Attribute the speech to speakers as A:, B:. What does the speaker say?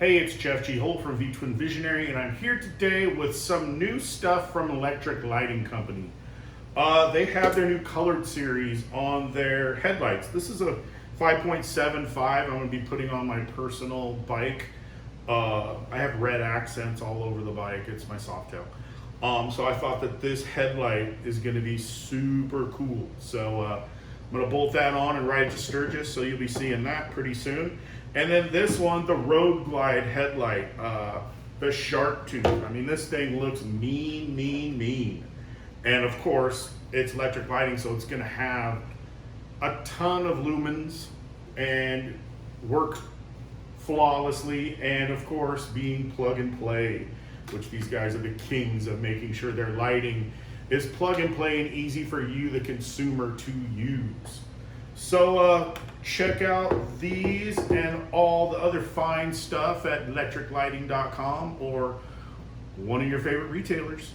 A: Hey, it's Jeff G. Holt from V-Twin Visionary, and I'm here today with some new stuff from Electric Lighting Company. They have their new colored series on their headlights. This is a 5.75 I'm going to be putting on my personal bike. I have red accents all over the bike. It's my Softail. So I thought that this headlight is going to be super cool. So I'm going to bolt that on and ride it to Sturgis, so you'll be seeing that pretty soon. And then this one, the Road Glide headlight, the Sharktooth. I mean, this thing looks mean. And of course, it's electric lighting, so it's gonna have a ton of lumens and work flawlessly, and of course, being plug and play, which these guys are the kings of making sure their lighting is plug and play and easy for you, the consumer, to use. So check out these and all the other fine stuff at letriclighting.com or one of your favorite retailers.